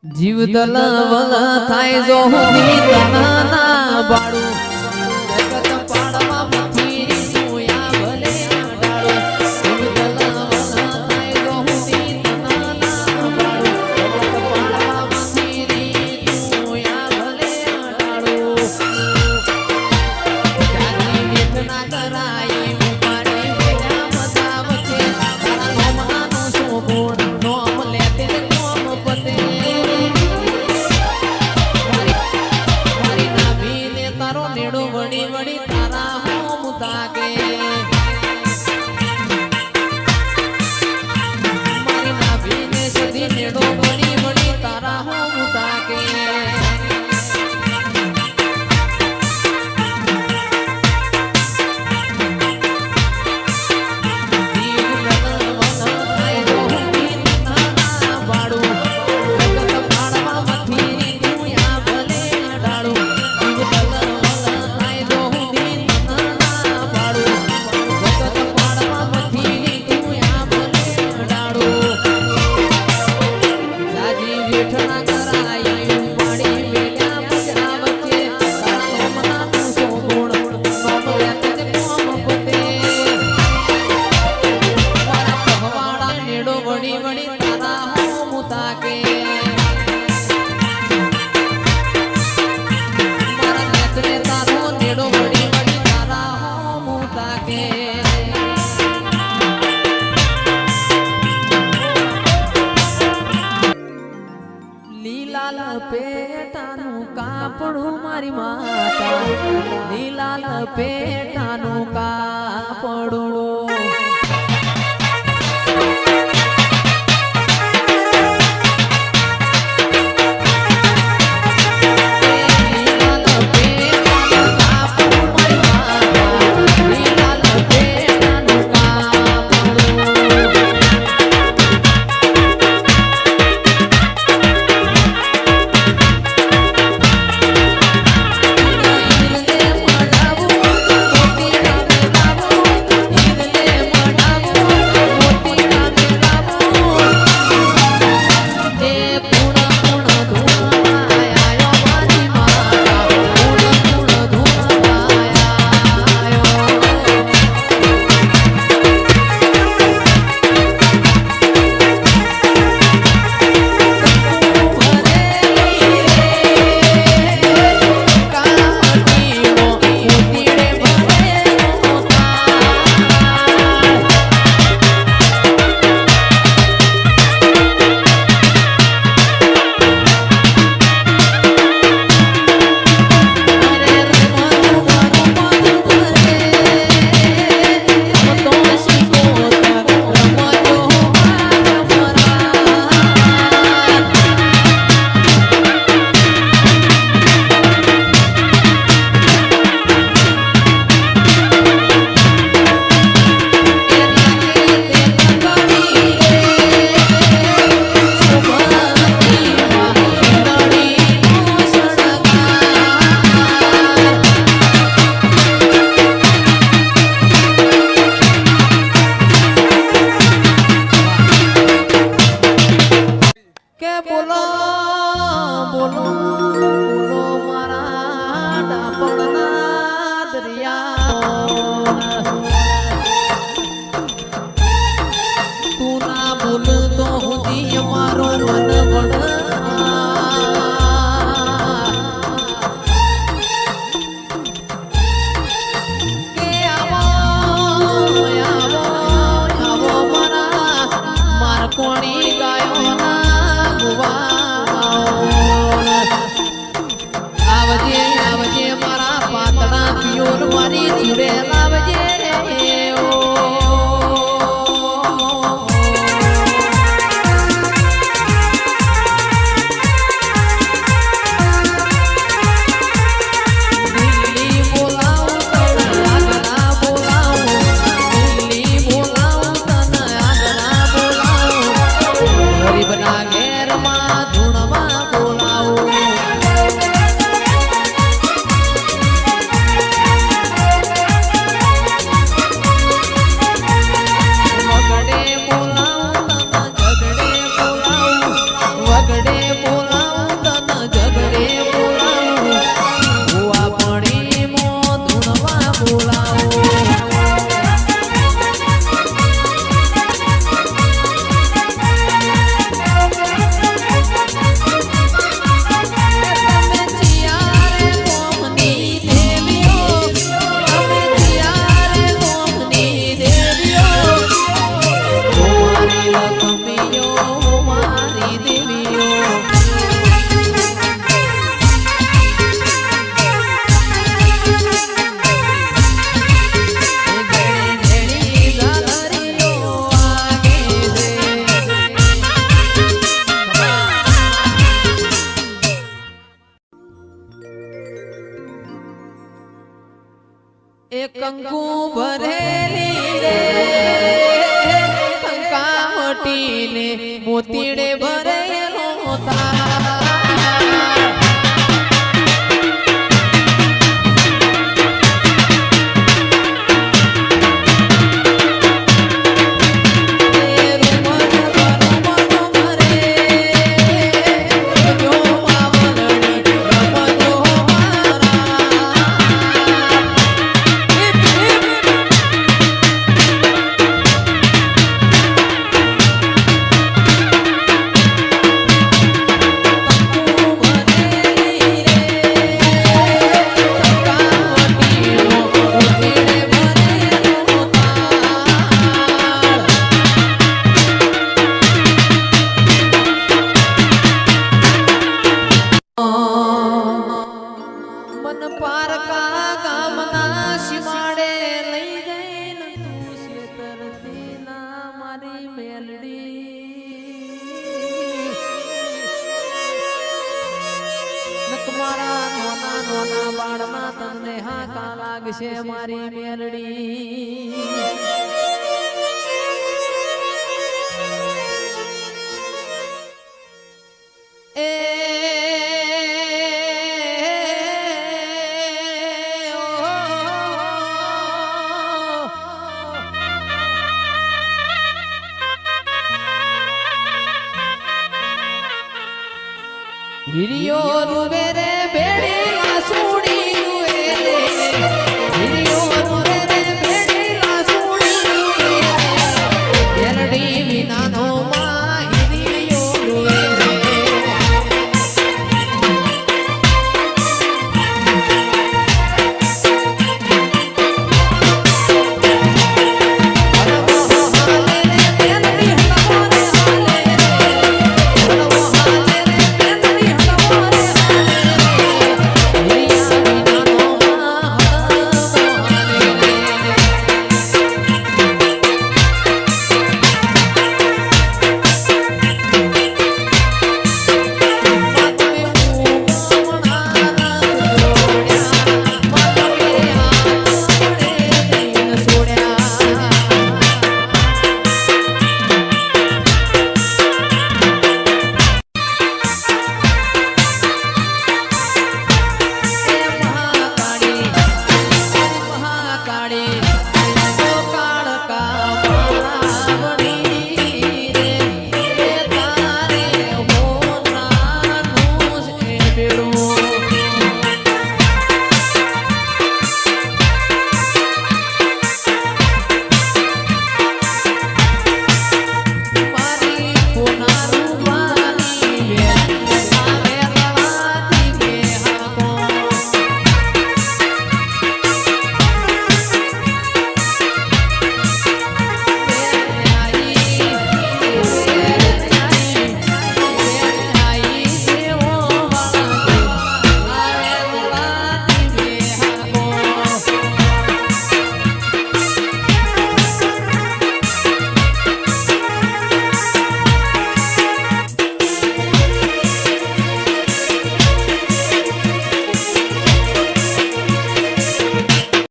જીવ દલવલ થાય જો હુની તનના બાળું જગત પાડવા મથી સોયા ભલે ડાળો જીવ દલવલ થાય જો હુની તનના બાળું જગત પાડવા મથી સોયા ભલે ડાળો જાની વેદના કરાઈ ઉપાડી વેલા મજા વચ્ચે તારા નોમનાનું સોગુણ નોમ લેતે નોમ પતે વડી વડી તારા હોમ તાકે મારી નાભીને સદી નેડો વડી વડી તારા હોમ તાકે વડી વડી તારા હોમ તાકે મારા નેત્રે તારો નેડો વડી વડી તારા હોમ તાકે લીલાલ પેટાનું કાપડું મારી માતા લીલાલ પેટાનું કાપડું કોણી ગાયો ના ગુવા એ કંકુ ભરેલી રે કંકાવટીને મોતીડે ભરેલો તાર તમને હાકા લાગશે મારી મેલડી એ હિરિયો રૂબે રે ભેડી